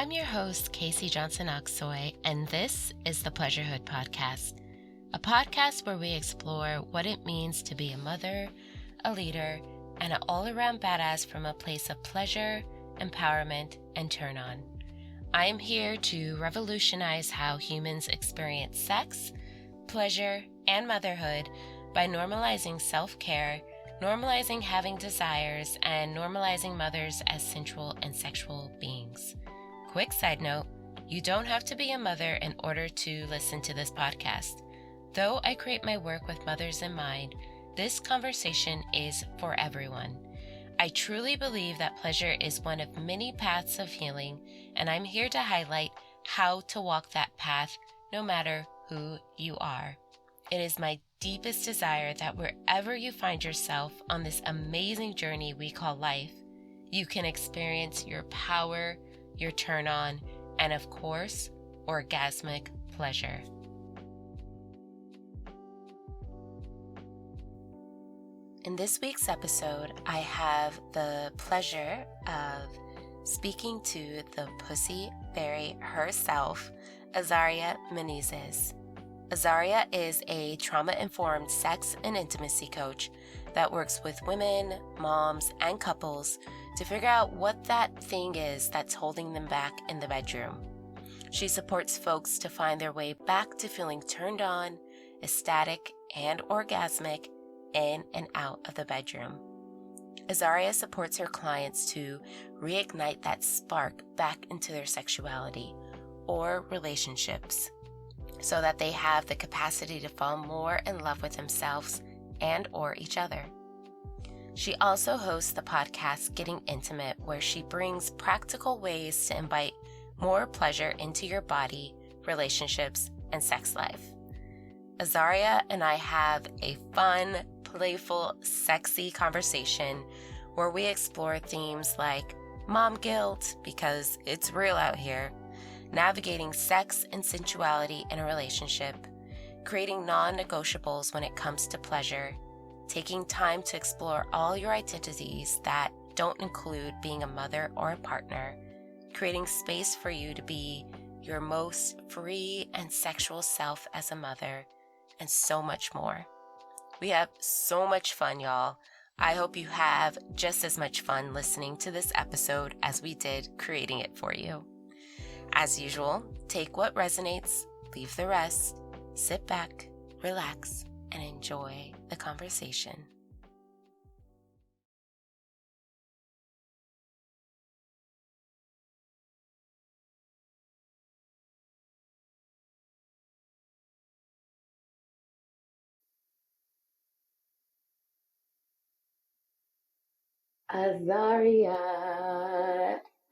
I'm your host, Casey Johnson-Oxoy, and this is the Pleasurehood podcast, a podcast where we explore what it means to be a mother, a leader, and an all-around badass from a place of pleasure, empowerment, and turn-on. I am here to revolutionize how humans experience sex, pleasure, and motherhood by normalizing self-care, normalizing having desires, and normalizing mothers as sensual and sexual beings. Quick side note, you don't have to be a mother in order to listen to this podcast. Though I create my work with mothers in mind, this conversation is for everyone. I truly believe that pleasure is one of many paths of healing, and I'm here to highlight how to walk that path no matter who you are. It is my deepest desire that wherever you find yourself on this amazing journey we call life, you can experience your power, your turn on, and of course, orgasmic pleasure. In this week's episode, I have the pleasure of speaking to the pussy fairy herself, Azaria Menezes. Azaria is a trauma-informed sex and intimacy coach that works with women, moms, and couples to figure out what that thing is that's holding them back in the bedroom. She supports folks to find their way back to feeling turned on, ecstatic, and orgasmic in and out of the bedroom. Azaria supports her clients to reignite that spark back into their sexuality or relationships so that they have the capacity to fall more in love with themselves and or each other. She also hosts the podcast Getting Intimate, where she brings practical ways to invite more pleasure into your body, relationships, and sex life. Azaria and I have a fun, playful, sexy conversation where we explore themes like mom guilt, because it's real out here, navigating sex and sensuality in a relationship, creating non-negotiables when it comes to pleasure, taking time to explore all your identities that don't include being a mother or a partner, creating space for you to be your most free and sexual self as a mother, and so much more. We have so much fun, y'all. I hope you have just as much fun listening to this episode as we did creating it for you. As usual, take what resonates, leave the rest, sit back, relax, and enjoy the conversation. Azaria,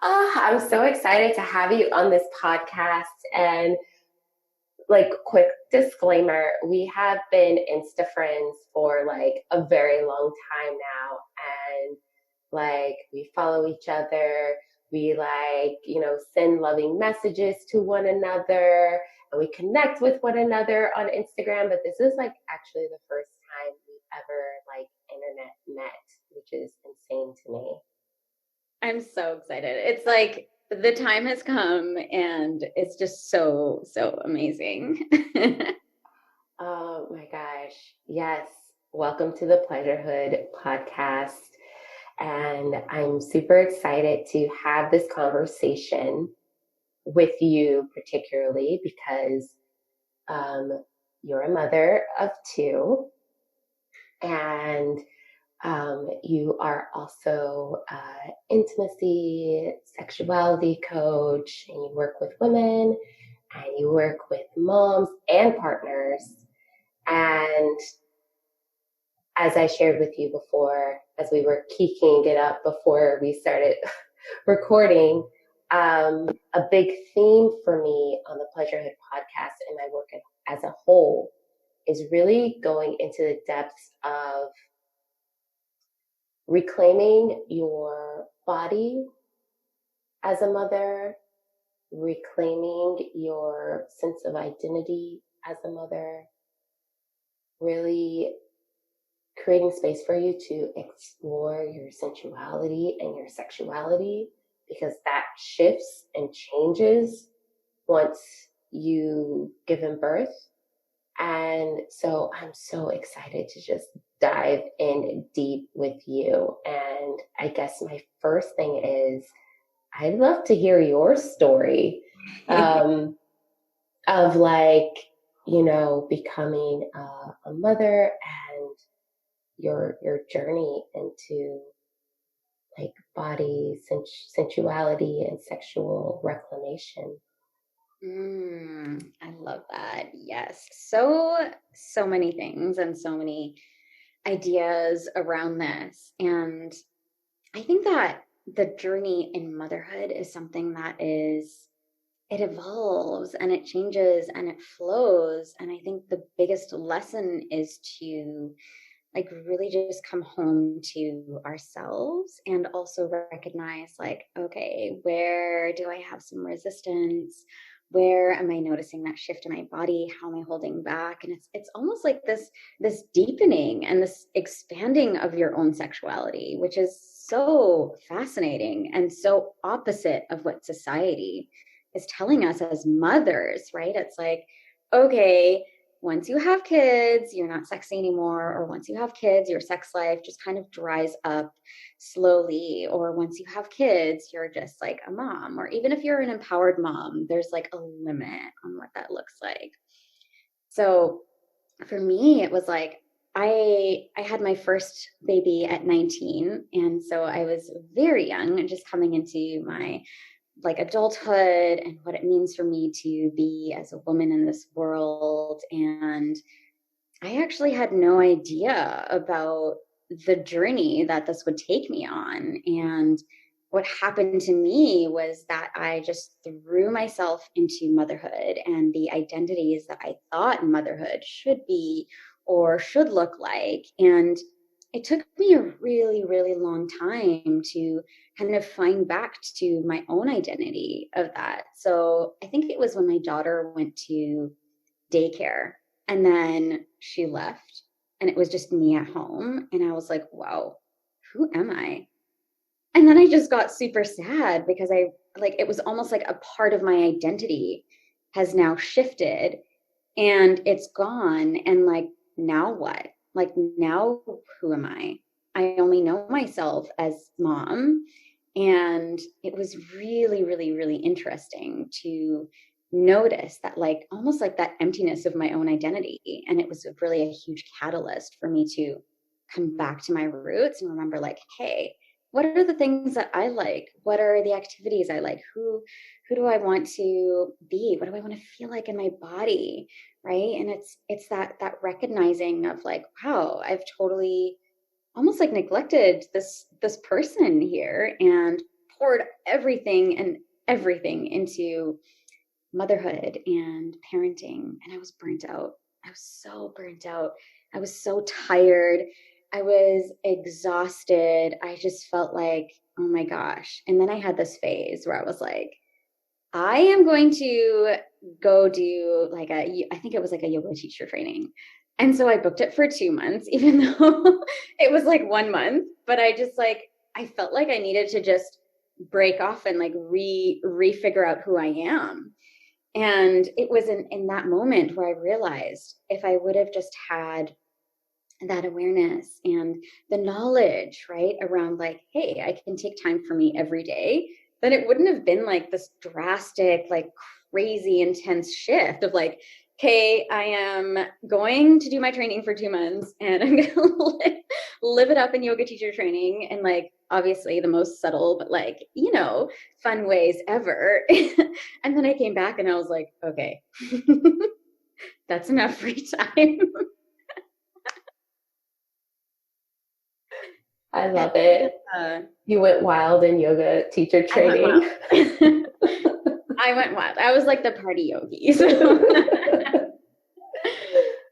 I'm so excited to have you on this podcast. And quick disclaimer, we have been Insta friends for a very long time now, and we follow each other. We send loving messages to one another, and we connect with one another on Instagram. But this is actually the first time we've ever internet met, which is insane to me. I'm so excited. It's the time has come and it's just so amazing. Oh my gosh. Yes. Welcome to the Pleasurehood podcast. And I'm super excited to have this conversation with you, particularly because you're a mother of two, and you are also intimacy, sexuality coach, and you work with women, and you work with moms and partners. And as I shared with you before, as we were keeking it up before we started recording, a big theme for me on the Pleasurehood podcast and my work as a whole is really going into the depths of reclaiming your body as a mother, reclaiming your sense of identity as a mother, really creating space for you to explore your sensuality and your sexuality because that shifts and changes once you give him birth. And so I'm so excited to just dive in deep with you. And I guess my first thing is I'd love to hear your story of like, you know, becoming a mother and your journey into like body, sensuality, and sexual reclamation. I love that. Yes. So many things and so many ideas around this. And I think that the journey in motherhood is something that it evolves and it changes and it flows. And I think the biggest lesson is to like really just come home to ourselves and also recognize like, okay, where do I have some resistance? Where am I noticing that shift in my body? How am I holding back? And it's almost like this deepening and this expanding of your own sexuality, which is so fascinating and so opposite of what society is telling us as mothers, right? It's like, okay, once you have kids, you're not sexy anymore. Or once you have kids, your sex life just kind of dries up slowly. Or once you have kids, you're just like a mom. Or even if you're an empowered mom, there's like a limit on what that looks like. So for me, it was like, I had my first baby at 19. And so I was very young and just coming into my like adulthood and what it means for me to be as a woman in this world. And I actually had no idea about the journey that this would take me on. And what happened to me was that I just threw myself into motherhood and the identities that I thought motherhood should be or should look like. And it took me a really, really long time to kind of find back to my own identity of that. So I think it was when my daughter went to daycare and then she left and it was just me at home. And I was like, wow, who am I? And then I just got super sad because it was almost like a part of my identity has now shifted and it's gone. And like, now what? Like, now who am I? I only know myself as mom. And it was really, really, really interesting to notice that, like, almost like that emptiness of my own identity. And it was really a huge catalyst for me to come back to my roots and remember, like, hey, what are the things that I like? What are the activities I like? Who do I want to be? What do I want to feel like in my body? Right. And it's that recognizing of like, wow, I've totally almost like neglected this person here and poured everything into motherhood and parenting. And I was burnt out. I was so burnt out. I was so tired. I was exhausted. I just felt like, oh my gosh. And then I had this phase where I was like, I am going to go do like I think it was like a yoga teacher training. And so I booked it for 2 months, even though it was like 1 month, but I just like, I felt like I needed to just break off and like re-figure out who I am. And it was in that moment where I realized if I would have just had that awareness and the knowledge, right, around like, hey, I can take time for me every day, then it wouldn't have been like this drastic, like crazy intense shift of like, okay, I am going to do my training for 2 months and I'm going to live it up in yoga teacher training and like, obviously the most subtle, but like, you know, fun ways ever. And then I came back and I was like, okay, that's enough free time. I love it. You went wild in yoga teacher training. I went wild. I was like the party yogi. So.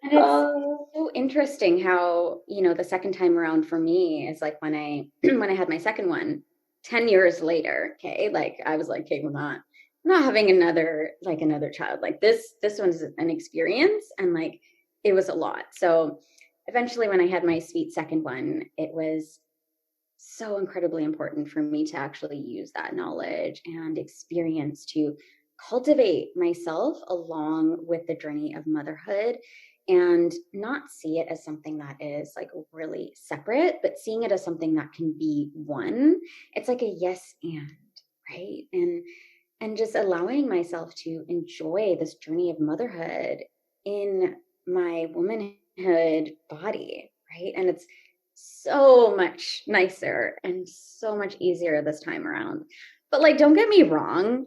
And it's so interesting how, you know, the second time around for me is like when I had my second one 10 years later. Okay. Like I was like, okay, we're not having another child. Like this one's an experience. And like, it was a lot. So eventually when I had my sweet second one, it was so incredibly important for me to actually use that knowledge and experience to cultivate myself along with the journey of motherhood, and not see it as something that is like really separate, but seeing it as something that can be one. It's like a yes and, right? And just allowing myself to enjoy this journey of motherhood in my womanhood body, right? And it's so much nicer and so much easier this time around. But like, don't get me wrong,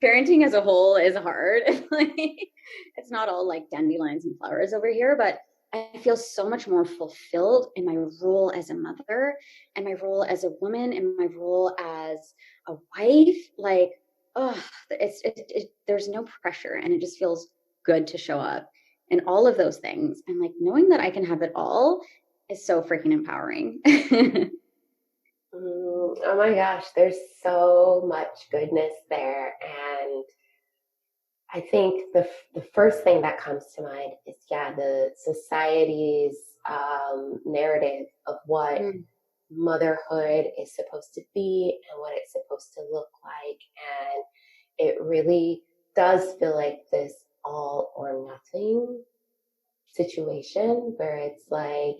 parenting as a whole is hard. Like, it's not all like dandelions and flowers over here, but I feel so much more fulfilled in my role as a mother and my role as a woman and my role as a wife. Like, oh, there's no pressure, and it just feels good to show up and all of those things. And like, knowing that I can have it all is so freaking empowering. Oh my gosh, there's so much goodness there. And I think the first thing that comes to mind is, the society's narrative of what motherhood is supposed to be and what it's supposed to look like. And it really does feel like this all or nothing situation where it's like,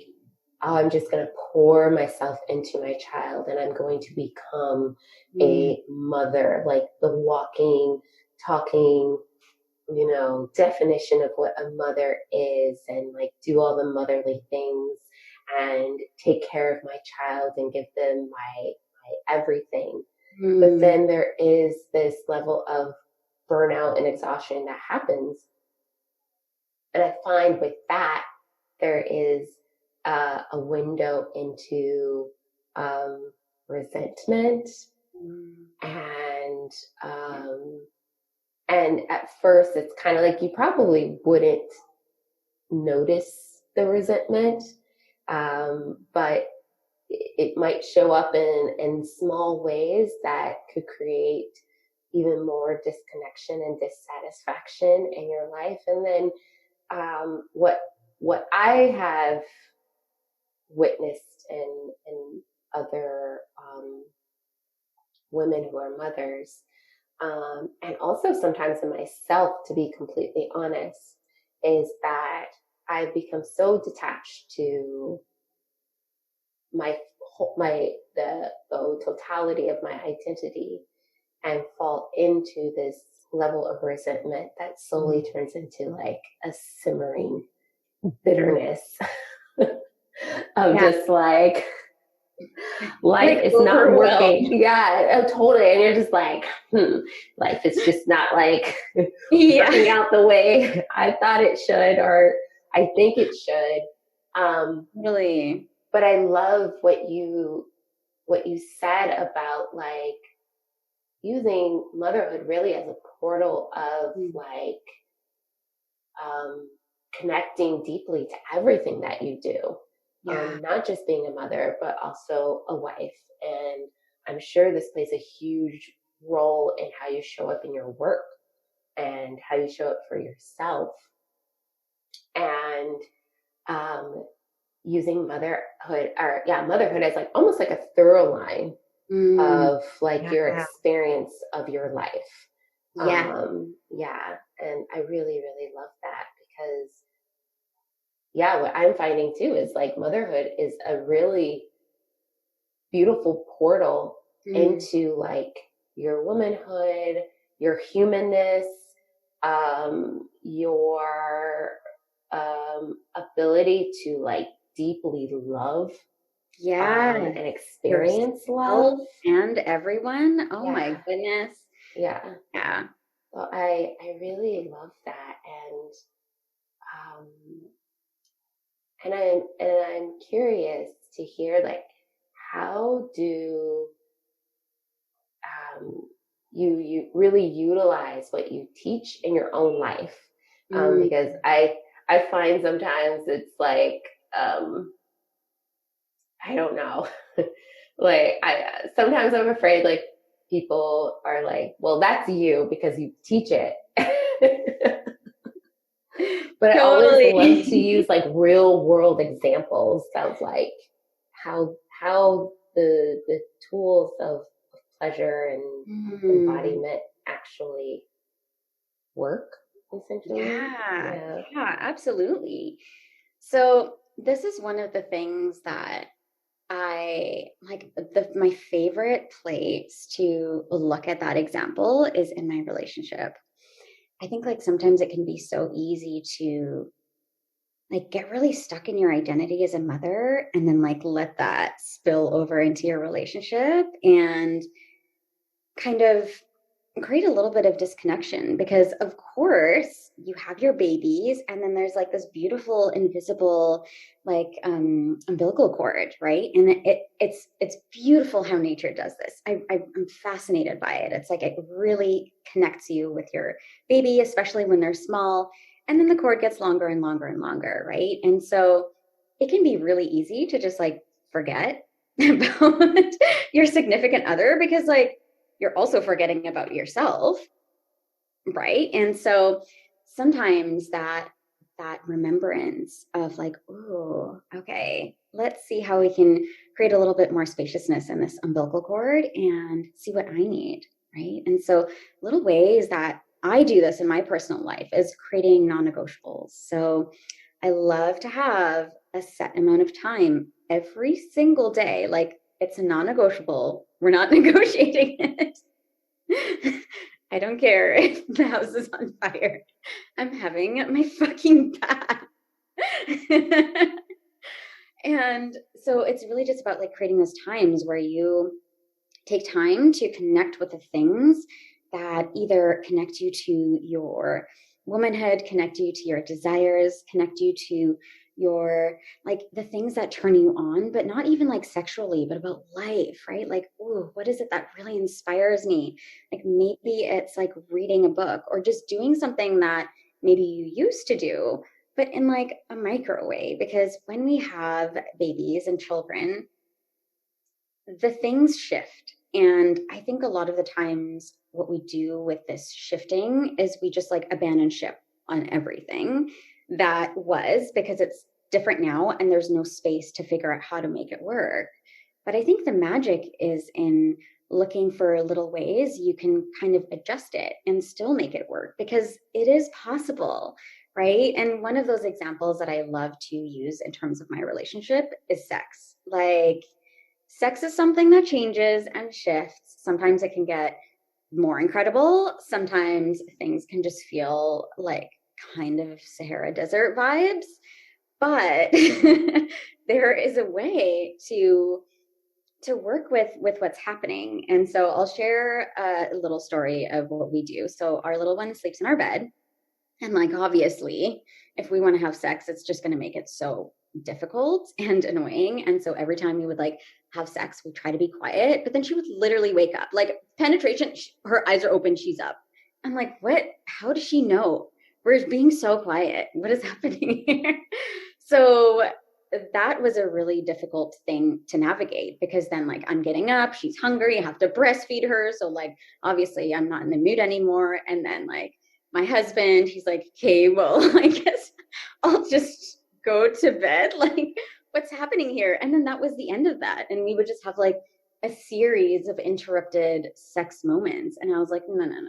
oh, I'm just going to pour myself into my child and I'm going to become a mother, like the walking, talking, definition of what a mother is, and like do all the motherly things and take care of my child and give them my everything. But then there is this level of burnout and exhaustion that happens. And I find with that, there is a window into resentment, and at first it's kind of like you probably wouldn't notice the resentment, but it might show up in small ways that could create even more disconnection and dissatisfaction in your life. And then what I have witnessed in other women who are mothers, and also sometimes in myself, to be completely honest, is that I've become so detached to the totality of my identity, and fall into this level of resentment that slowly turns into like a simmering bitterness of just like life is not working. Yeah, totally. And you're just like, life is just not like working out the way I thought it should, or I think it should. Really. But I love what you said about like using motherhood really as a portal of like connecting deeply to everything that you do. Not just being a mother, but also a wife. And I'm sure this plays a huge role in how you show up in your work and how you show up for yourself. And using motherhood as like almost like a thorough line of like your experience of your life. And I really, really love that, because what I'm finding too is like motherhood is a really beautiful portal into like your womanhood, your humanness, your ability to like deeply love and experience love and everyone. Oh my goodness. Well, I really love that. And I'm curious to hear like, how do you really utilize what you teach in your own life? Because I find sometimes it's like, I don't know, like sometimes I'm afraid like people are like, well, that's you because you teach it. But I always love to use like real world examples of like how how the tools of pleasure and embodiment actually work, essentially. Yeah, absolutely. So this is one of the things that I like. My favorite place to look at that example is in my relationship. I think like sometimes it can be so easy to like get really stuck in your identity as a mother and then like let that spill over into your relationship and kind of create a little bit of disconnection, because of course you have your babies and then there's like this beautiful invisible like umbilical cord, right? And it's beautiful how nature does this. I'm fascinated by it. It's like it really connects you with your baby, especially when they're small, and then the cord gets longer and longer and longer, right? And so it can be really easy to just like forget about your significant other, because like you're also forgetting about yourself, right? And so sometimes that remembrance of like, oh, okay, let's see how we can create a little bit more spaciousness in this umbilical cord and see what I need, right? And so little ways that I do this in my personal life is creating non-negotiables. So I love to have a set amount of time every single day. Like it's a non-negotiable. We're not negotiating it. I don't care if the house is on fire. I'm having my fucking bath. And so it's really just about like creating those times where you take time to connect with the things that either connect you to your womanhood, connect you to your desires, connect you to your like the things that turn you on, but not even like sexually, but about life, right? Like, ooh, what is it that really inspires me? Like maybe it's like reading a book or just doing something that maybe you used to do, but in like a micro way. Because when we have babies and children, the things shift. And I think a lot of the times what we do with this shifting is we just like abandon ship on everything that was, because it's different now and there's no space to figure out how to make it work. But I think the magic is in looking for little ways you can kind of adjust it and still make it work, because it is possible, right? And one of those examples that I love to use in terms of my relationship is sex. Like, sex is something that changes and shifts. Sometimes it can get more incredible. Sometimes things can just feel like kind of Sahara Desert vibes. But there is a way to work with what's happening. And so I'll share a little story of what we do. So our little one sleeps in our bed. And like, obviously, if we want to have sex, it's just going to make it so difficult and annoying. And so every time we would like have sex, we try to be quiet, but then she would literally wake up, like penetration, her eyes are open, she's up. I'm like, what? How does she know? We're being so quiet. What is happening here? So that was a really difficult thing to navigate, because then like I'm getting up, she's hungry, I have to breastfeed her. So like, obviously I'm not in the mood anymore. And then like my husband, he's like, okay, well, I guess I'll just go to bed. Like, what's happening here? And then that was the end of that. And we would just have like a series of interrupted sex moments. And I was like, no.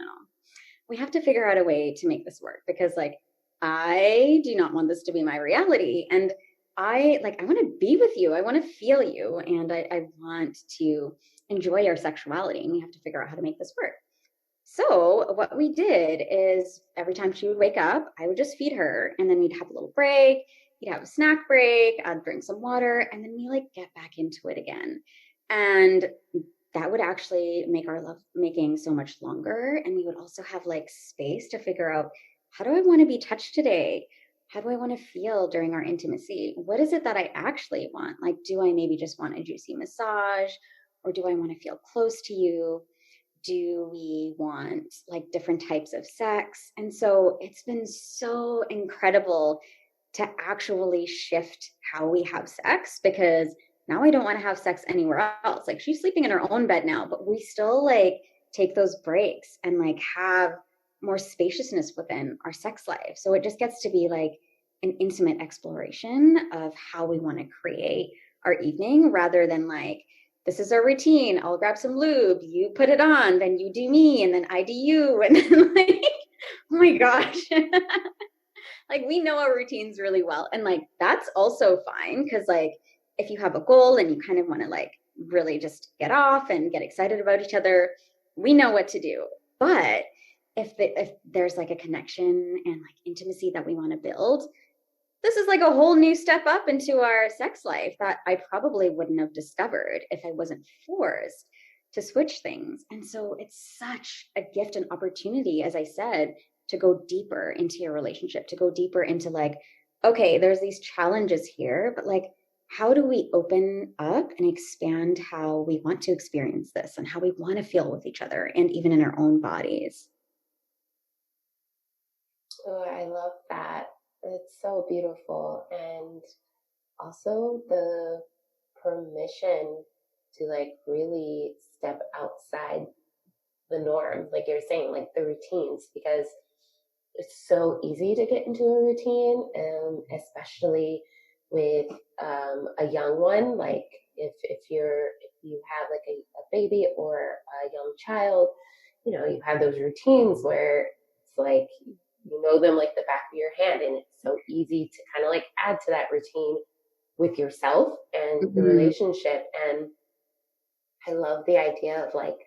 We have to figure out a way to make this work, because like, I do not want this to be my reality. And I want to be with you. I want to feel you. And I want to enjoy our sexuality. And we have to figure out how to make this work. So what we did is every time she would wake up, I would just feed her, and then we'd have a little break. We'd have a snack break. I'd drink some water, and then we like get back into it again. And that would actually make our love making so much longer. And we would also have like space to figure out, how do I want to be touched today? How do I want to feel during our intimacy? What is it that I actually want? Like, do I maybe just want a juicy massage, or do I want to feel close to you? Do we want like different types of sex? And so it's been so incredible to actually shift how we have sex, because now I don't want to have sex anywhere else. Like, she's sleeping in her own bed now, but we still like take those breaks and like have more spaciousness within our sex life. So it just gets to be like an intimate exploration of how we want to create our evening, rather than like, this is our routine. I'll grab some lube. You put it on, then you do me, and then I do you. And then like, oh my gosh. Like we know our routines really well. And like, that's also fine. Cause like, if you have a goal and you kind of want to like really just get off and get excited about each other, we know what to do. But if there's like a connection and like intimacy that we want to build, this is like a whole new step up into our sex life that I probably wouldn't have discovered if I wasn't forced to switch things. And so it's such a gift and opportunity, as I said, to go deeper into your relationship, to go deeper into like, okay, there's these challenges here, but like, how do we open up and expand how we want to experience this and how we want to feel with each other and even in our own bodies? Oh, I love that. It's so beautiful. And also the permission to like really step outside the norm, like you're saying, like the routines, because it's so easy to get into a routine, especially with a young one. Like if you have like a baby or a young child, you know, you have those routines where it's like, you know them like the back of your hand, and it's so easy to kind of like add to that routine with yourself and the relationship. And I love the idea of like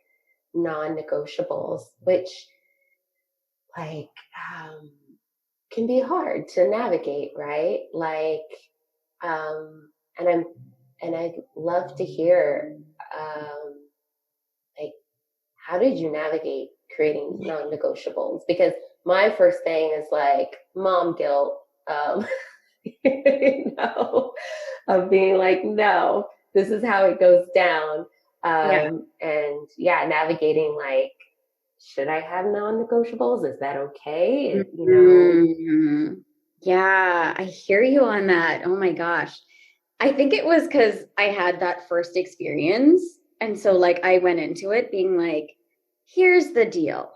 non-negotiables, which like can be hard to navigate, right? Like and I love to hear like, how did you navigate creating non-negotiables? Because my first thing is like mom guilt, you know, of being like, no, this is how it goes down. And navigating like, should I have non-negotiables? Is that okay? You know? Yeah, I hear you on that. Oh my gosh. I think it was because I had that first experience. And so like I went into it being like, here's the deal.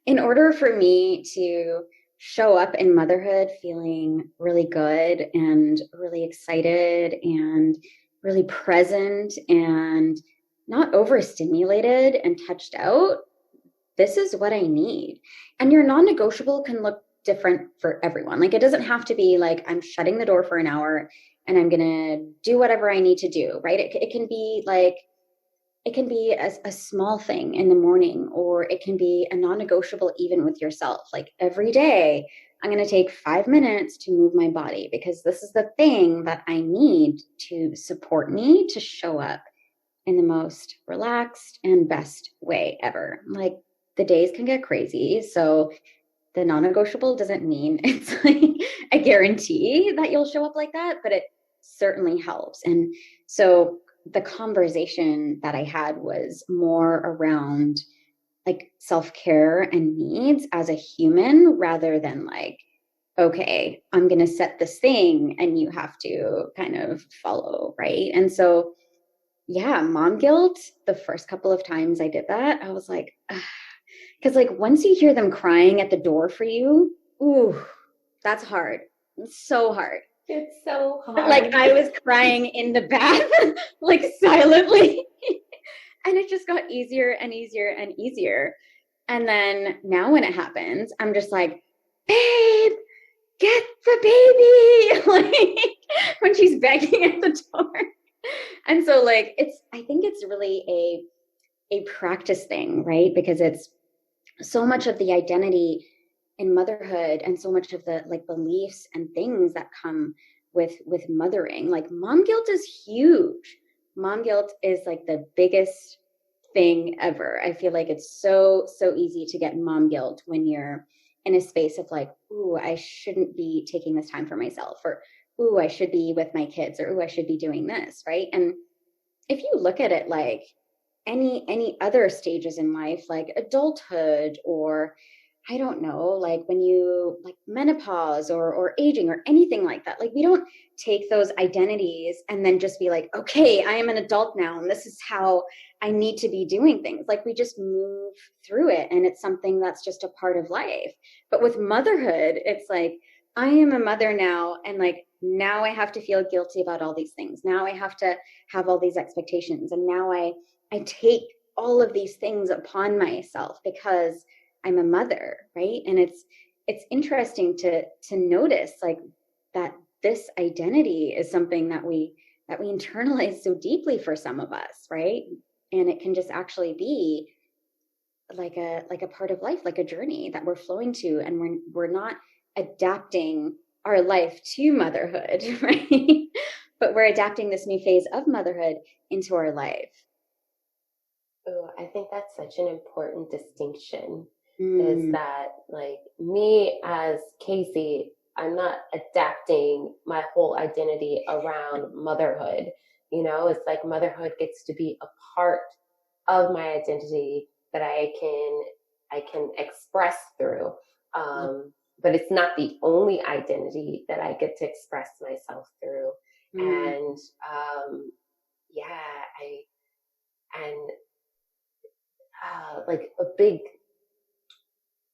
In order for me to show up in motherhood feeling really good and really excited and really present and not overstimulated and touched out, this is what I need. And your non-negotiable can look different for everyone. Like it doesn't have to be like, I'm shutting the door for an hour and I'm going to do whatever I need to do, right? It can be like, it can be a small thing in the morning, or it can be a non-negotiable even with yourself. Like every day, I'm going to take 5 minutes to move my body because this is the thing that I need to support me to show up in the most relaxed and best way ever. Like the days can get crazy. So the non-negotiable doesn't mean it's like a guarantee that you'll show up like that, but it certainly helps. And so the conversation that I had was more around like self-care and needs as a human rather than like, okay, I'm going to set this thing and you have to kind of follow, right? And so, yeah, mom guilt, the first couple of times I did that, I was like, because like once you hear them crying at the door for you, ooh, that's hard. It's so hard. It's so hard. Like I was crying in the bath, like silently. And it just got easier and easier and easier. And then now when it happens, I'm just like, babe, get the baby. Like when she's begging at the door. And so like, I think it's really a practice thing, right? Because it's so much of the identity in motherhood and so much of the like beliefs and things that come with mothering. Like mom guilt is huge. Mom guilt is like the biggest thing ever. I feel like it's so easy to get mom guilt when you're in a space of like, ooh, I shouldn't be taking this time for myself, or ooh, I should be with my kids, or ooh, I should be doing this, right? And if you look at it like any other stages in life, like adulthood, or I don't know, like when you like menopause or aging or anything like that, like we don't take those identities and then just be like, okay, I am an adult now and this is how I need to be doing things. Like we just move through it and it's something that's just a part of life. But with motherhood, it's like, I am a mother now, and like now I have to feel guilty about all these things. Now I have to have all these expectations, and now I take all of these things upon myself because I'm a mother, right? And it's interesting to notice like that this identity is something that we internalize so deeply for some of us, right? And it can just actually be like a part of life, like a journey that we're flowing to, and we're not adapting our life to motherhood, right? But we're adapting this new phase of motherhood into our life. Oh, I think that's such an important distinction. Is Mm. that like me as Casey, I'm not adapting my whole identity around motherhood. It's like motherhood gets to be a part of my identity that I can express through. But it's not the only identity that I get to express myself through. Mm. And yeah, I and like a big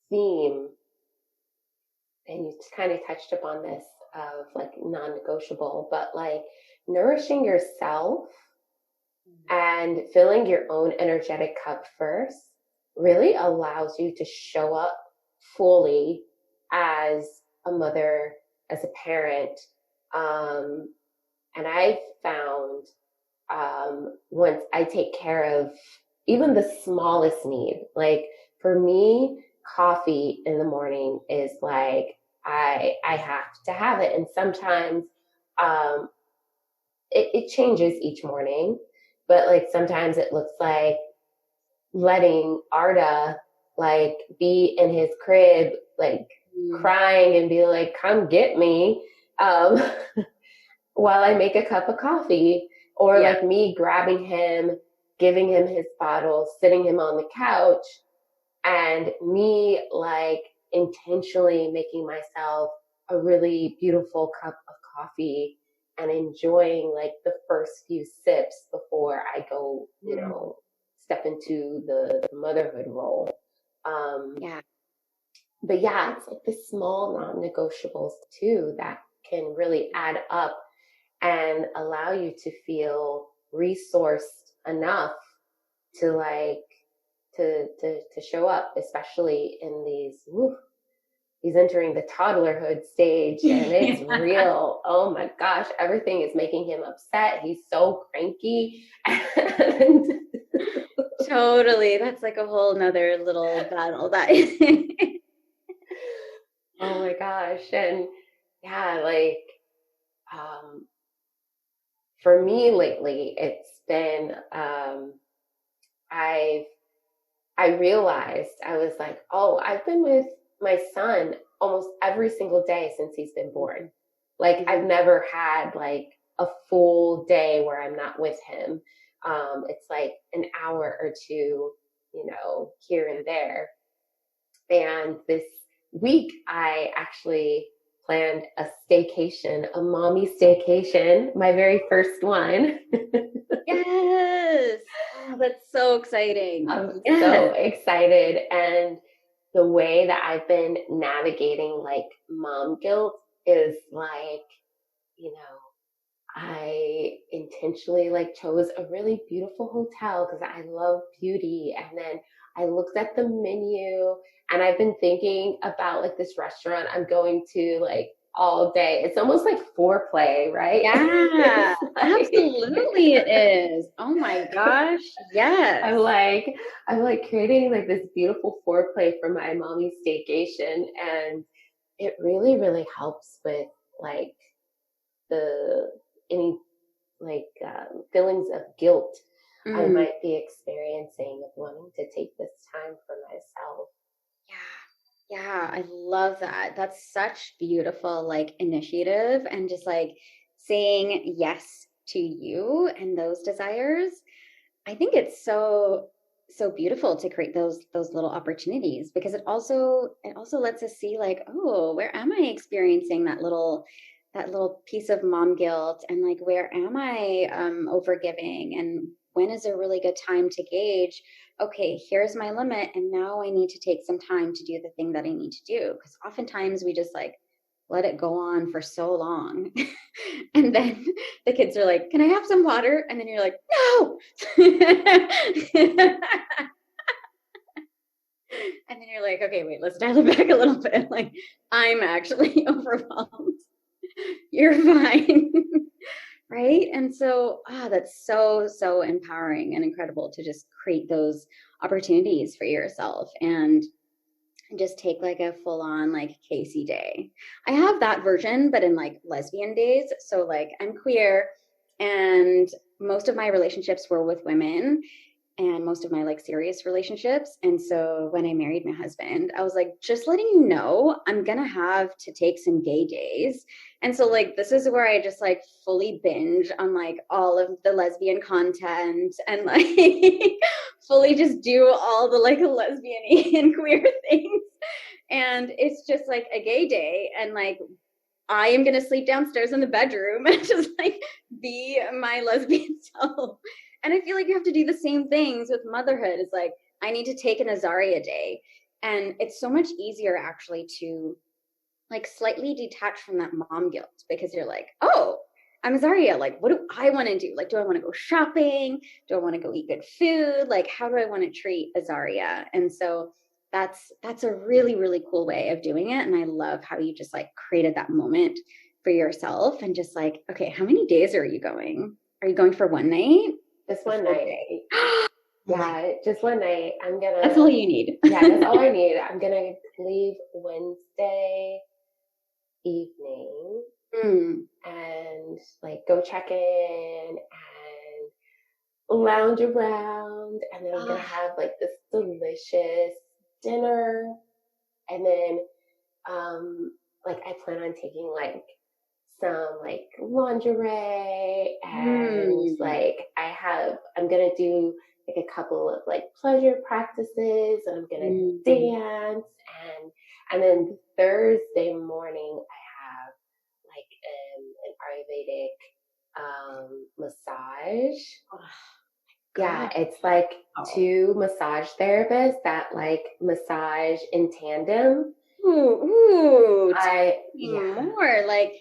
theme, and you kind of touched upon this of like non-negotiable, but like nourishing yourself and filling your own energetic cup first really allows you to show up fully as a mother, as a parent. And I found once I take care of even the smallest need, like for me, coffee in the morning is like I have to have it, and sometimes um, it changes each morning, but like sometimes it looks like letting Arda like be in his crib, like crying and be like, "Come get me," um, while I make a cup of coffee, or like me grabbing him, giving him his bottle, sitting him on the couch, and me like intentionally making myself a really beautiful cup of coffee and enjoying like the first few sips before I go, step into the motherhood role. Yeah. But yeah, it's like the small non-negotiables too that can really add up and allow you to feel resourced enough to like to show up, especially in he's entering the toddlerhood stage, and it's real. Oh my gosh, everything is making him upset. He's so cranky. And Totally. That's like a whole nother little battle that oh my gosh. And yeah, like for me lately, it's been I realized, I was like, oh, I've been with my son almost every single day since he's been born. Like I've never had like a full day where I'm not with him. It's like an hour or two, here and there. And this week I actually planned a staycation, a mommy staycation, my very first one. Yes. Oh, that's so exciting. I'm so excited. And the way that I've been navigating like mom guilt is like, I intentionally like chose a really beautiful hotel because I love beauty. And then I looked at the menu, and I've been thinking about like this restaurant I'm going to like all day. It's almost like foreplay, right? Yeah, absolutely it is. Oh my gosh. Yes. I'm like creating like this beautiful foreplay for my mommy staycation, and it really, really helps with like the any like feelings of guilt I might be experiencing of wanting to take this time for myself. Yeah, I love that. That's such beautiful like initiative, and just like saying yes to you and those desires. I think it's so beautiful to create those little opportunities, because it also lets us see like, oh, where am I experiencing that little piece of mom guilt, and like where am I overgiving, and when is a really good time to gauge, okay, here's my limit, and now I need to take some time to do the thing that I need to do. Because oftentimes we just like let it go on for so long. And then the kids are like, can I have some water? And then you're like, no. And then you're like, okay, wait, let's dial it back a little bit. Like, I'm actually overwhelmed. You're fine. Right. And so, that's so, so empowering and incredible to just create those opportunities for yourself and just take like a full on like Casey day. I have that version, but in like lesbian days. So like I'm queer and most of my relationships were with women and most of my like serious relationships. And so when I married my husband, I was like, just letting you know, I'm going to have to take some gay days. And so like, this is where I just like fully binge on like all of the lesbian content and like fully just do all the like lesbian and queer things. And it's just like a gay day. And like, I am going to sleep downstairs in the bedroom and just like be my lesbian self. And I feel like you have to do the same things with motherhood. It's like, I need to take an Azaria day. And it's so much easier actually to like slightly detach from that mom guilt because you're like, oh, I'm Azaria. Like, what do I want to do? Like, do I want to go shopping? Do I want to go eat good food? Like, how do I want to treat Azaria? And so that's a really, really cool way of doing it. And I love how you just like created that moment for yourself and just like, okay, how many days are you going? Are you going for one night? Just one night. Yeah, just one night. That's all you need. Yeah, that's all I need. I'm gonna leave Wednesday evening and like go check in and lounge around, and then I'm gonna have like this delicious dinner, and then like I plan on taking like some like lingerie and like I'm gonna do like a couple of like pleasure practices and I'm gonna dance and then Thursday morning I have like an Ayurvedic massage. Yeah, it's like two massage therapists that like massage in tandem. More like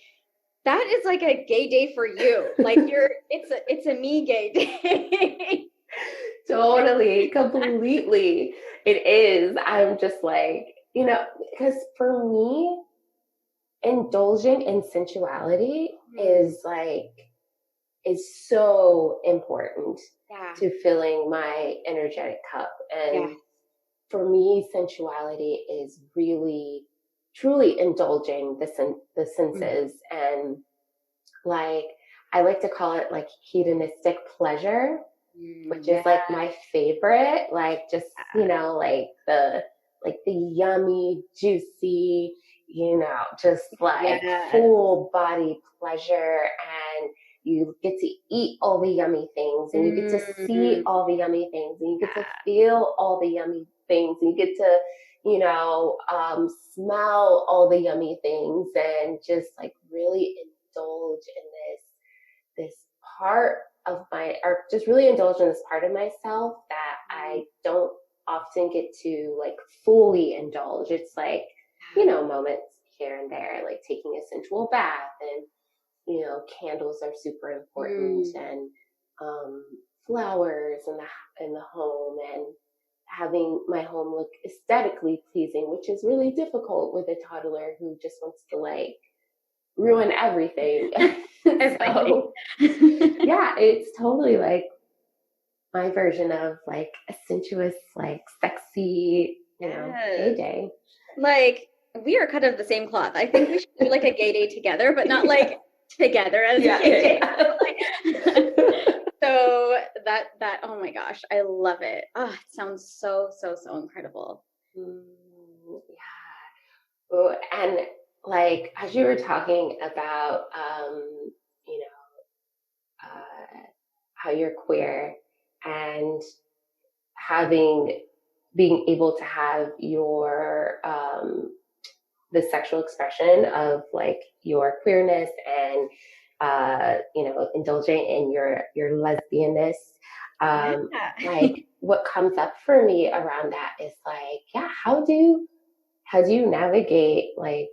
that is like a gay day for you. Like it's a me gay day. Totally, completely. It is. I'm just like, because for me, indulging in sensuality is so important to filling my energetic cup. And for me, sensuality is really, truly indulging the senses. And like, I like to call it like hedonistic pleasure, which is like my favorite, like just, like the yummy, juicy, just like full body pleasure. And you get to eat all the yummy things and you get to see all the yummy things and you get to feel all the yummy things and you get to, smell all the yummy things and just like really indulge in this part of or just really indulge in this part of myself that I don't often get to like fully indulge. It's like, moments here and there, like taking a sensual bath and, candles are super important and flowers in the home and having my home look aesthetically pleasing, which is really difficult with a toddler who just wants to like ruin everything. So, yeah, it's totally like my version of like a sensuous, like sexy, gay day. Like we are cut of the same cloth. I think we should do like a gay day together, but not like together as a gay day. So that oh my gosh, I love it. Oh, it sounds so incredible. Oh, and like as you were talking about how you're queer and being able to have your the sexual expression of like your queerness and indulging in your lesbianness. Like what comes up for me around that is like, how do you navigate like,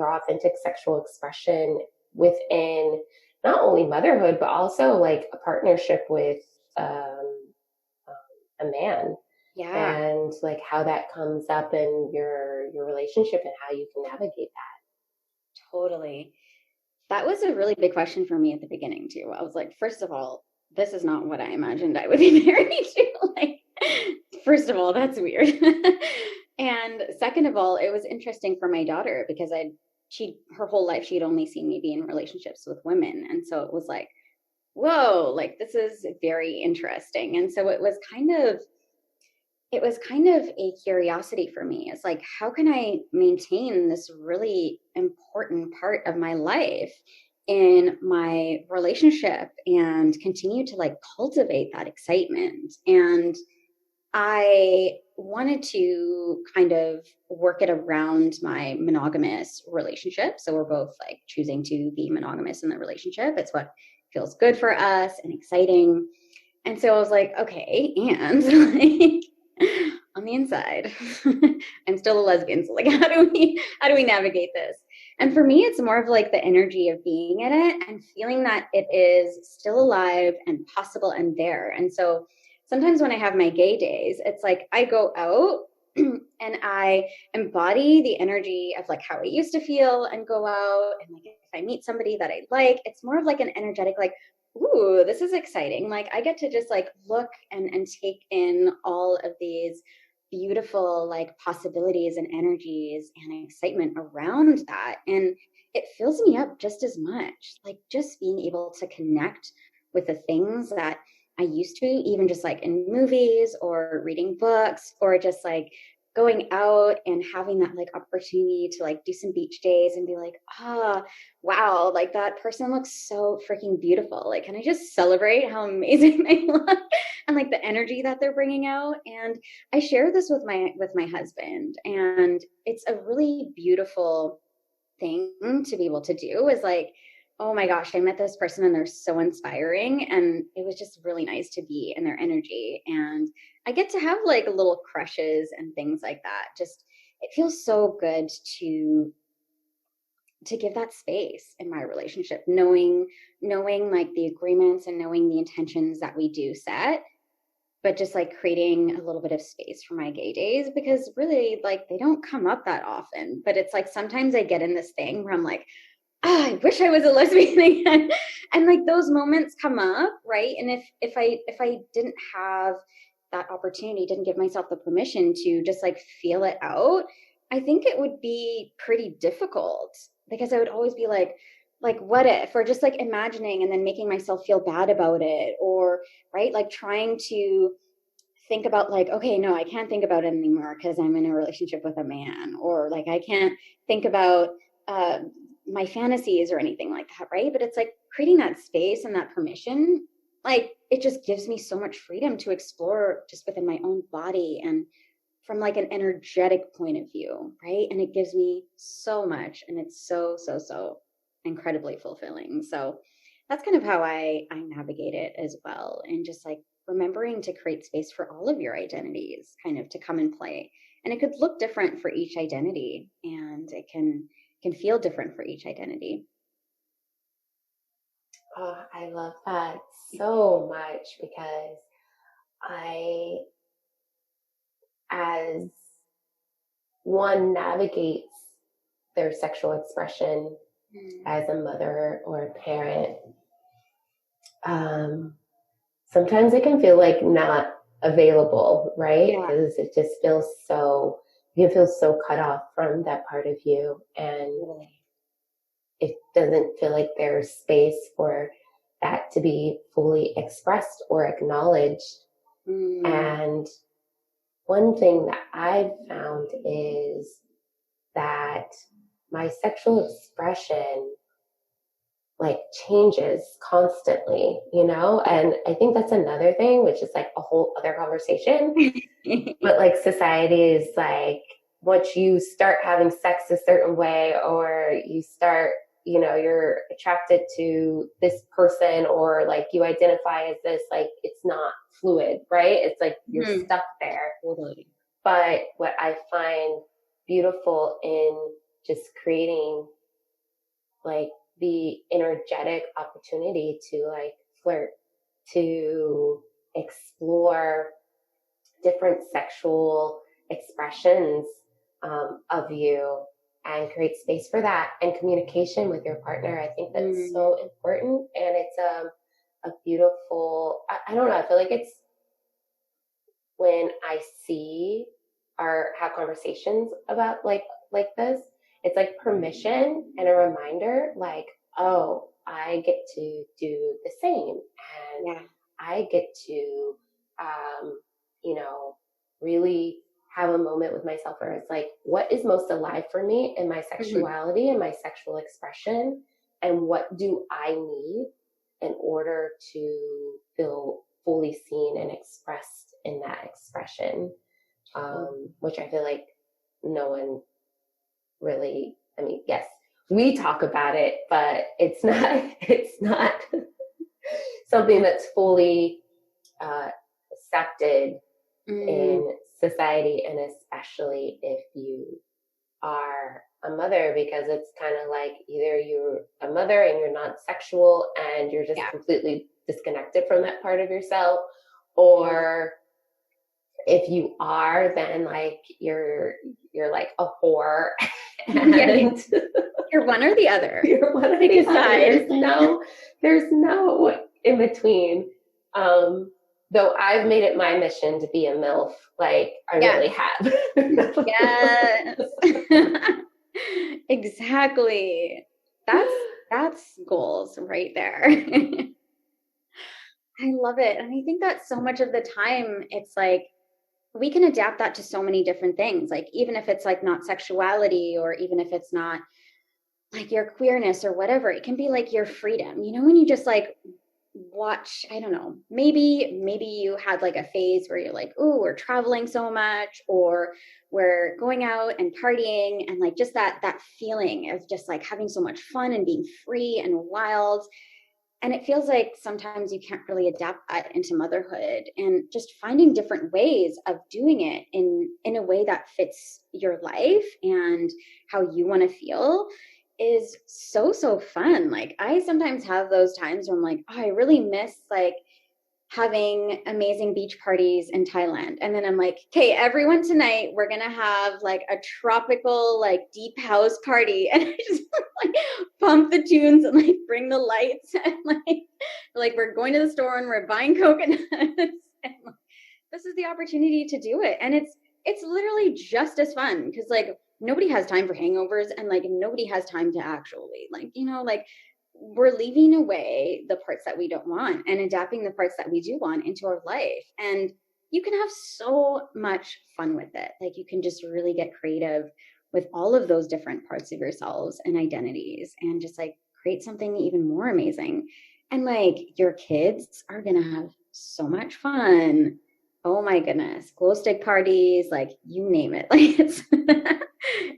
your authentic sexual expression within not only motherhood, but also like a partnership with a man. Yeah. And like how that comes up in your relationship and how you can navigate that. Totally. That was a really big question for me at the beginning too. I was like, first of all, this is not what I imagined I would be married to. Like, first of all, that's weird. And second of all, it was interesting for my daughter because her whole life she'd only seen me be in relationships with women. And so it was like, whoa, like this is very interesting. And so it was kind of a curiosity for me. It's like, how can I maintain this really important part of my life in my relationship and continue to like cultivate that excitement? And I wanted to kind of work it around my monogamous relationship. So we're both like choosing to be monogamous in the relationship. It's what feels good for us and exciting. And so I was like, okay, and like on the inside, I'm still a lesbian. So like, how do we navigate this? And for me, it's more of like the energy of being in it and feeling that it is still alive and possible and there. And so sometimes when I have my gay days, it's like I go out and I embody the energy of like how I used to feel and go out. And like if I meet somebody that I like, it's more of like an energetic, like, ooh, this is exciting. Like I get to just like look and take in all of these beautiful like possibilities and energies and excitement around that. And it fills me up just as much, like just being able to connect with the things that I used to, even just like in movies or reading books or just like going out and having that like opportunity to like do some beach days and be like, wow, like that person looks so freaking beautiful. Like, can I just celebrate how amazing they look and like the energy that they're bringing out? And I share this with my husband, and it's a really beautiful thing to be able to do is like, oh my gosh, I met this person and they're so inspiring. And it was just really nice to be in their energy. And I get to have like little crushes and things like that. Just, it feels so good to give that space in my relationship, knowing like the agreements and knowing the intentions that we do set, but just like creating a little bit of space for my gay days, because really like they don't come up that often. But it's like sometimes I get in this thing where I'm like, I wish I was a lesbian again. And like those moments come up, right? And if I didn't have that opportunity, didn't give myself the permission to just like feel it out, I think it would be pretty difficult, because I would always be like what if, or just like imagining and then making myself feel bad about it, or right, like trying to think about like, okay, no, I can't think about it anymore because I'm in a relationship with a man, or like I can't think about my fantasies or anything like that, right? But it's like creating that space and that permission, like it just gives me so much freedom to explore just within my own body and from like an energetic point of view, right? And it gives me so much, and it's so incredibly fulfilling. So that's kind of how I navigate it as well, and just like remembering to create space for all of your identities kind of to come and play. And it could look different for each identity, and it can feel different for each identity. Oh, I love that so much, because as one navigates their sexual expression as a mother or a parent, sometimes it can feel like not available, right? Because it just feels you feel so cut off from that part of you, and it doesn't feel like there's space for that to be fully expressed or acknowledged. And one thing that I've found is that my sexual expression like changes constantly, and I think that's another thing, which is like a whole other conversation. But like society is like, once you start having sex a certain way, or you start, you're attracted to this person, or like you identify as this, like it's not fluid, right? It's like you're stuck there. Totally. But what I find beautiful in just creating like the energetic opportunity to like flirt, to explore different sexual expressions of you, and create space for that, and communication with your partner. I think that's so important, and it's a beautiful, I don't know, I feel like it's when I see or have conversations about like this, it's like permission and a reminder, like, oh, I get to do the same, and I get to really have a moment with myself where it's like, what is most alive for me in my sexuality and my sexual expression, and what do I need in order to feel fully seen and expressed in that expression, which I feel like no one really, I mean, yes, we talk about it, but it's not something that's fully accepted in society, and especially if you are a mother, because it's kind of like either you're a mother and you're not sexual and you're just completely disconnected from that part of yourself, or if you are, then like you're like a whore. And you're one or the other. You're one or the other. There's no in between. Though I've made it my mission to be a MILF, like I really have. Yes. Exactly. That's goals right there. I love it. And I think that so much of the time it's like we can adapt that to so many different things. Like even if it's like not sexuality, or even if it's not like your queerness or whatever, it can be like your freedom. You know, when you just like watch, I don't know, maybe you had like a phase where you're like, oh, we're traveling so much, or we're going out and partying, and like just that feeling of just like having so much fun and being free and wild. And it feels like sometimes you can't really adapt that into motherhood, and just finding different ways of doing it in a way that fits your life and how you want to feel is so fun. Like I sometimes have those times where I'm like, oh, I really miss like having amazing beach parties in Thailand. And then I'm like, okay, everyone tonight, we're going to have like a tropical, like deep house party. And I just like pump the tunes and like bring the lights, and like we're going to the store and we're buying coconuts. And like, this is the opportunity to do it. And it's literally just as fun, because like nobody has time for hangovers, and like nobody has time to actually like, you know, like we're leaving away the parts that we don't want and adapting the parts that we do want into our life. And you can have so much fun with it. Like you can just really get creative with all of those different parts of yourselves and identities, and just like create something even more amazing. And like your kids are going to have so much fun. Oh my goodness. Glow stick parties, like you name it. Like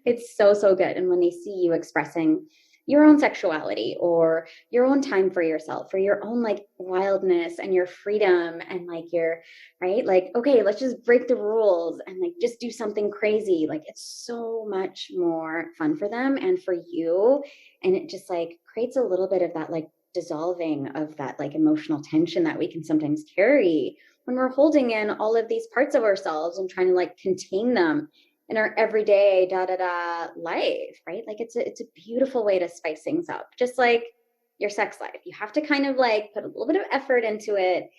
it's so good. And when they see you expressing your own sexuality or your own time for yourself, for your own like wildness and your freedom, and like your right, like, okay, let's just break the rules and like just do something crazy. Like it's so much more fun for them and for you. And it just like creates a little bit of that like dissolving of that like emotional tension that we can sometimes carry when we're holding in all of these parts of ourselves and trying to like contain them in our everyday life, right? Like it's a beautiful way to spice things up, just like your sex life. You have to kind of like put a little bit of effort into it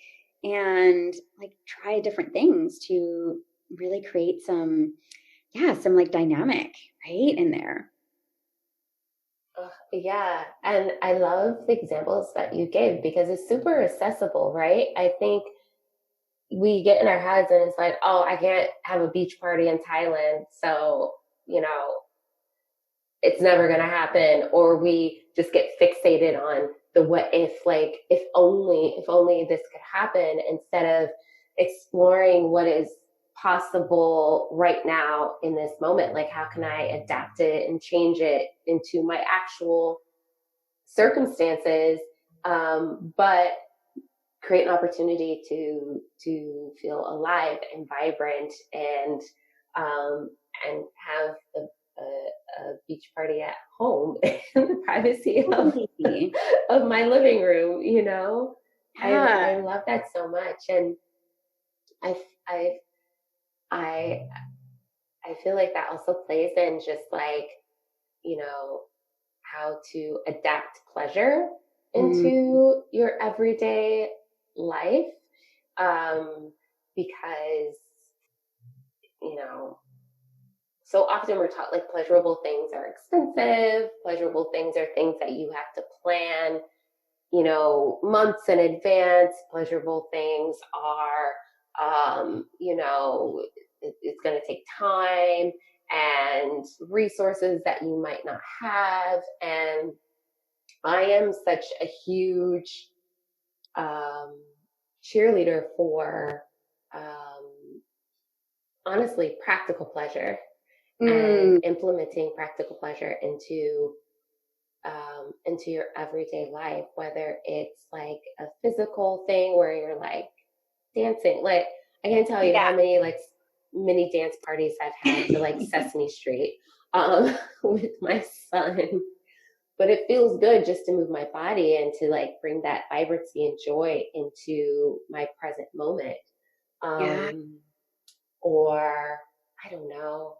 and like try different things to really create some like dynamic right in there. Yeah. And I love the examples that you gave, because it's super accessible, right? I think we get in our heads and it's like, oh, I can't have a beach party in Thailand, so, you know, it's never going to happen. Or we just get fixated on the what if, like, if only this could happen, instead of exploring what is possible right now in this moment. Like, how can I adapt it and change it into my actual circumstances, but create an opportunity to feel alive and vibrant, and have a beach party at home in the privacy of my living room, you know? I love that so much. And I feel like that also plays in just like, you know, how to adapt pleasure into your everyday life. Because, you know, so often we're taught like pleasurable things are expensive. Pleasurable things are things that you have to plan, you know, months in advance. Pleasurable things are, you know, it's going to take time and resources that you might not have. And I am such a huge cheerleader for honestly practical pleasure and implementing practical pleasure into your everyday life, whether it's like a physical thing where you're like dancing. Like I can't tell you how many like mini dance parties I've had to like Sesame Street with my son. But it feels good just to move my body and to like bring that vibrancy and joy into my present moment. Or I don't know,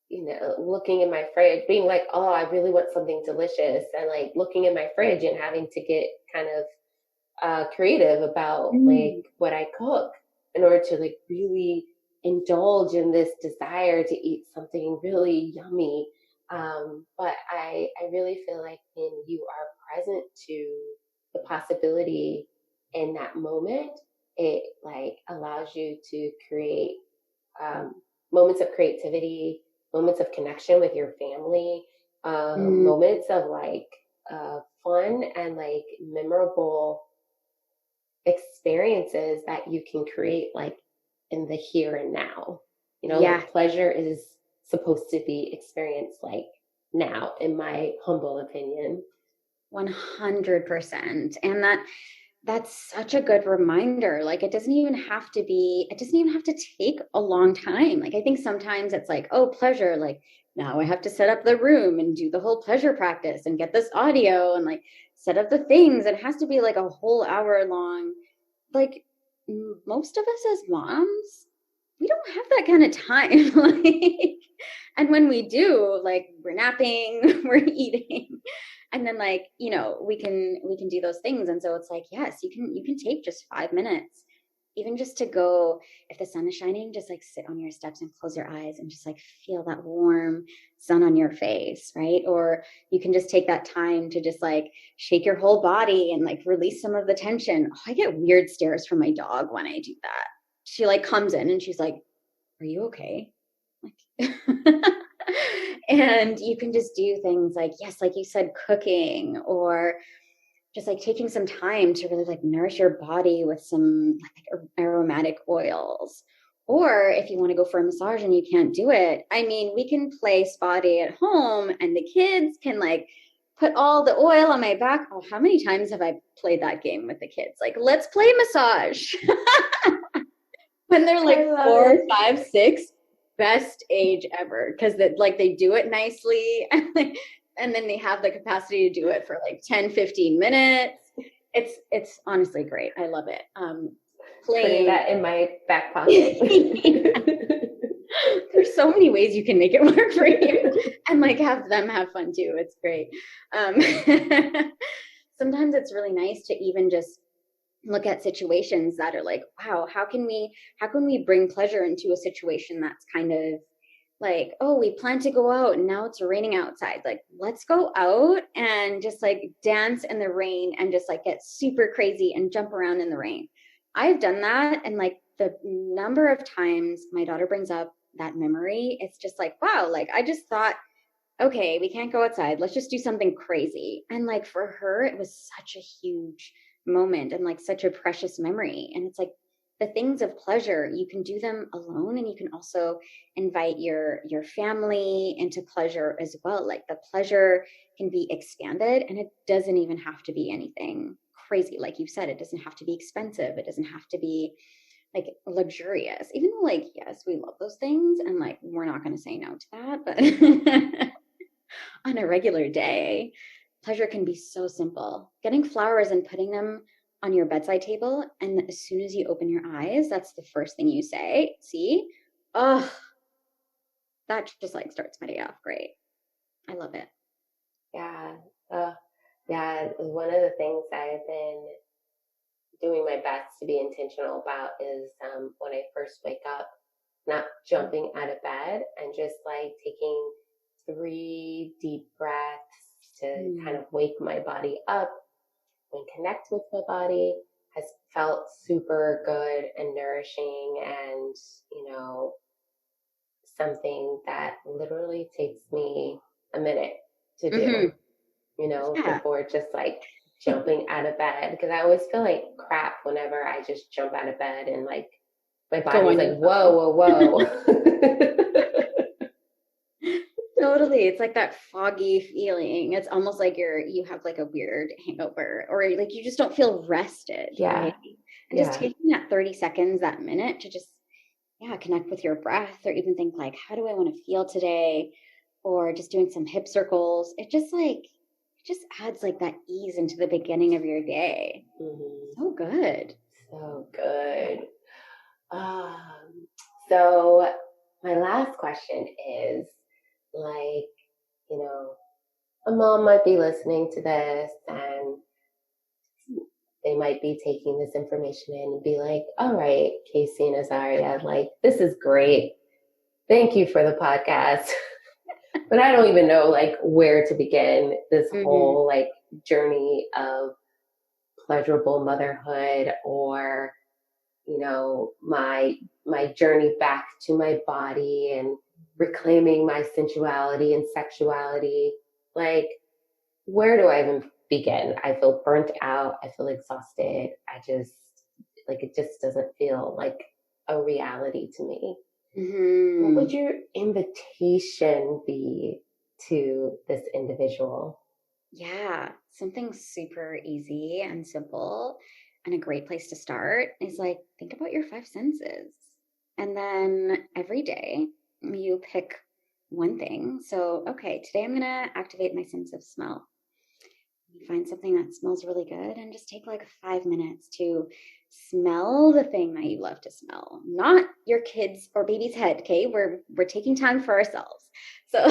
you know, looking in my fridge, being like, oh, I really want something delicious, and like looking in my fridge and having to get kind of creative about like what I cook in order to like really indulge in this desire to eat something really yummy. But I really feel like when you are present to the possibility in that moment, it like allows you to create moments of creativity, moments of connection with your family, moments of like fun and like memorable experiences that you can create like in the here and now. You know, like pleasure is supposed to be experienced like now, in my humble opinion. 100%. And that's such a good reminder. Like it doesn't even have to take a long time. Like I think sometimes it's like, oh, pleasure, like now I have to set up the room and do the whole pleasure practice and get this audio and like set up the things. It has to be like a whole hour long. Like most of us as moms, we don't have that kind of time. Like, and when we do, like we're napping, we're eating, and then like, you know, we can do those things. And so it's like, yes, you can take just 5 minutes, even just to go, if the sun is shining, just like sit on your steps and close your eyes and just like feel that warm sun on your face, right? Or you can just take that time to just like shake your whole body and like release some of the tension. Oh, I get weird stares from my dog when I do that. She like comes in and she's like, are you okay? Like, and you can just do things like, yes, like you said, cooking, or just like taking some time to really like nourish your body with some like aromatic oils. Or if you want to go for a massage and you can't do it, I mean, we can play spotty at home and the kids can like put all the oil on my back. Oh, how many times have I played that game with the kids? Like, let's play massage. When they're like 4, 5, 6, best age ever, because like they do it nicely and then they have the capacity to do it for like 10-15 minutes. It's honestly great. I love it. Putting that in my back pocket. There's so many ways you can make it work for you and like have them have fun too. It's great. Sometimes it's really nice to even just look at situations that are like, wow, how can we bring pleasure into a situation that's kind of like, oh, we plan to go out and now it's raining outside. Like, let's go out and just like dance in the rain and just like get super crazy and jump around in the rain. I've done that. And like the number of times my daughter brings up that memory, it's just like, wow, like I just thought, okay, we can't go outside. Let's just do something crazy. And like for her, it was such a huge moment and like such a precious memory. And it's like the things of pleasure, you can do them alone, and you can also invite your family into pleasure as well. Like the pleasure can be expanded, and it doesn't even have to be anything crazy. Like you said, it doesn't have to be expensive. It doesn't have to be like luxurious, even though like, yes, we love those things and like, we're not going to say no to that. But on a regular day, pleasure can be so simple. Getting flowers and putting them on your bedside table. And as soon as you open your eyes, that's the first thing you say. See, oh, that just like starts my day off great. I love it. Yeah. Yeah. One of the things I've been doing my best to be intentional about is when I first wake up, not jumping out of bed and just like taking 3 deep breaths to kind of wake my body up and connect with my body has felt super good and nourishing, and something that literally takes me a minute to do, before just like jumping out of bed, because I always feel like crap whenever I just jump out of bed and like my body's like, whoa. Totally. It's like that foggy feeling. It's almost like you have like a weird hangover, or like you just don't feel rested. Yeah. Right? And just taking that 30 seconds, that minute to just, connect with your breath, or even think like, how do I want to feel today? Or just doing some hip circles. It just adds like that ease into the beginning of your day. Mm-hmm. So good. So good. So my last question is, like, a mom might be listening to this and they might be taking this information in and be like, all right, Casey and Azaria, like, this is great. Thank you for the podcast. But I don't even know like where to begin this whole like journey of pleasurable motherhood, or my journey back to my body and reclaiming my sensuality and sexuality. Like, where do I even begin? I feel burnt out. I feel exhausted. It just doesn't feel like a reality to me. Mm-hmm. What would your invitation be to this individual? Yeah, something super easy and simple, and a great place to start is like, think about your 5 senses. And then every day you pick one thing. So, okay, today I'm going to activate my sense of smell. You find something that smells really good and just take like 5 minutes to smell the thing that you love to smell, not your kid's or baby's head. Okay. We're taking time for ourselves. So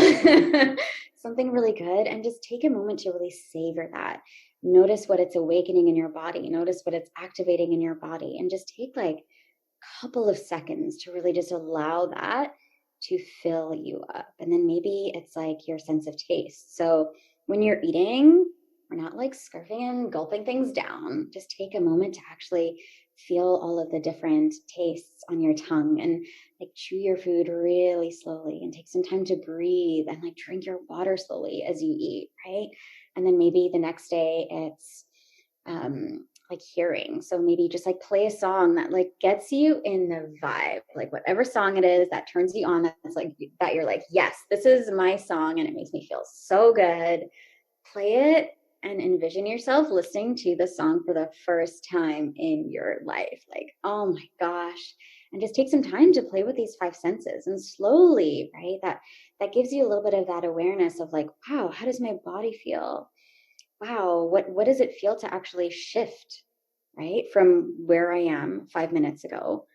something really good, and just take a moment to really savor that. Notice what it's awakening in your body. Notice what it's activating in your body, and just take like a couple of seconds to really just allow that to fill you up. And then maybe it's like your sense of taste. So when you're eating, we're not like scarfing and gulping things down. Just take a moment to actually feel all of the different tastes on your tongue, and like chew your food really slowly, and take some time to breathe, and like drink your water slowly as you eat, right? And then maybe the next day it's like hearing. So maybe just like play a song that like gets you in the vibe, like whatever song it is that turns you on, that's like that you're like, yes, this is my song and it makes me feel so good. Play it and envision yourself listening to the song for the first time in your life. Like, oh my gosh. And just take some time to play with these 5 senses, and slowly, right? That gives you a little bit of that awareness of like, wow, how does my body feel? Wow, what does it feel to actually shift, right? From where I am 5 minutes ago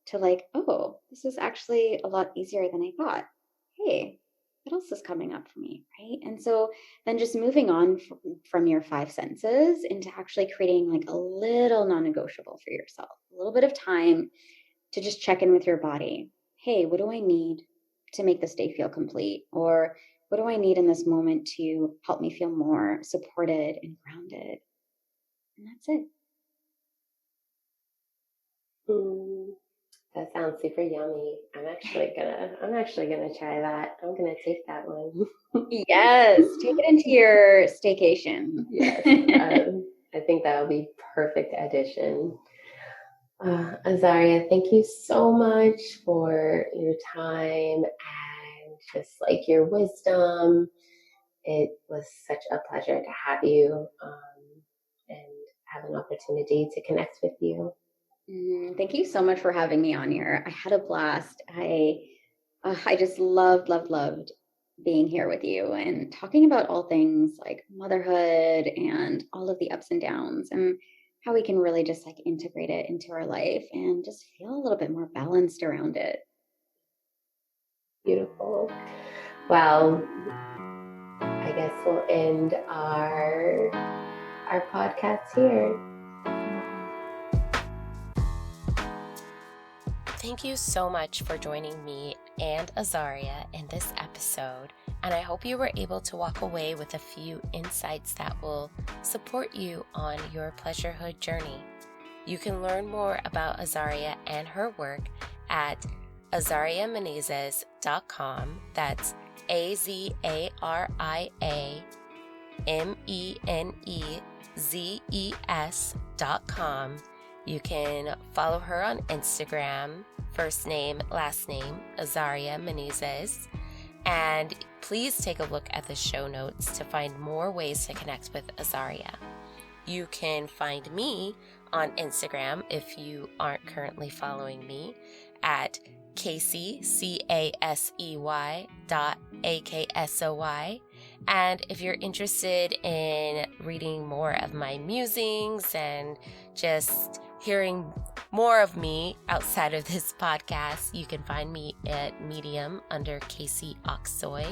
to like, oh, this is actually a lot easier than I thought. Hey, what else is coming up for me, right? And so then just moving on from your 5 senses into actually creating like a little non-negotiable for yourself, a little bit of time to just check in with your body. Hey, what do I need to make this day feel complete? Or what do I need in this moment to help me feel more supported and grounded? And that's it. That sounds super yummy. I'm actually gonna try that. I'm gonna take that one. Yes, take it into your staycation. Yes, I think that would be perfect addition. Azaria, thank you so much for your time and just like your wisdom. It was such a pleasure to have you and have an opportunity to connect with you. Thank you so much for having me on here. I had a blast. I just loved being here with you and talking about all things like motherhood and all of the ups and downs and how we can really just like integrate it into our life and just feel a little bit more balanced around it. Beautiful. Well, I guess we'll end our podcast here. Thank you so much for joining me and Azaria in this episode, and I hope you were able to walk away with a few insights that will support you on your Pleasurehood journey. You can learn more about Azaria and her work at azariamenezes.com. That's AzariaMenezes.com. You can follow her on Instagram, first name, last name, Azaria Menezes. And please take a look at the show notes to find more ways to connect with Azaria. You can find me on Instagram, if you aren't currently following me, at Casey, CASEY.AKSOY. And if you're interested in reading more of my musings and just hearing more of me outside of this podcast, you can find me at Medium under Casey Oxoy.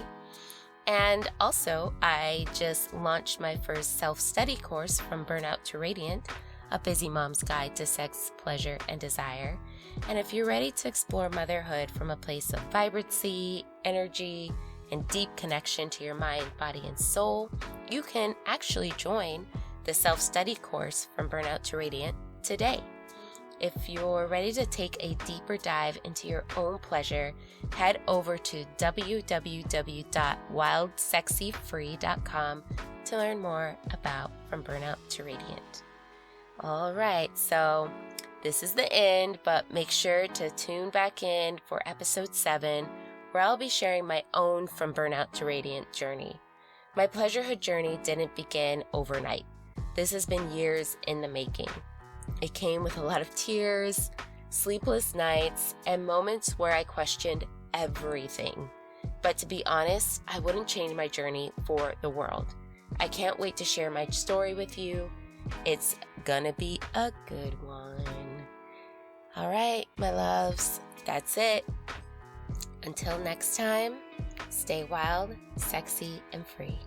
And also, I just launched my first self-study course, From Burnout to Radiant, A Busy Mom's Guide to Sex, Pleasure, and Desire. And if you're ready to explore motherhood from a place of vibrancy, energy, and deep connection to your mind, body, and soul, you can actually join the self-study course From Burnout to Radiant today. If you're ready to take a deeper dive into your own pleasure, head over to www.wildsexyfree.com to learn more about From Burnout to Radiant. All right, so this is the end, but make sure to tune back in for episode 7, where I'll be sharing my own From Burnout to Radiant journey. My Pleasurehood journey didn't begin overnight. This has been years in the making. It came with a lot of tears, sleepless nights, and moments where I questioned everything. But to be honest, I wouldn't change my journey for the world. I can't wait to share my story with you. It's gonna be a good one. All right, my loves, that's it. Until next time, stay wild, sexy, and free.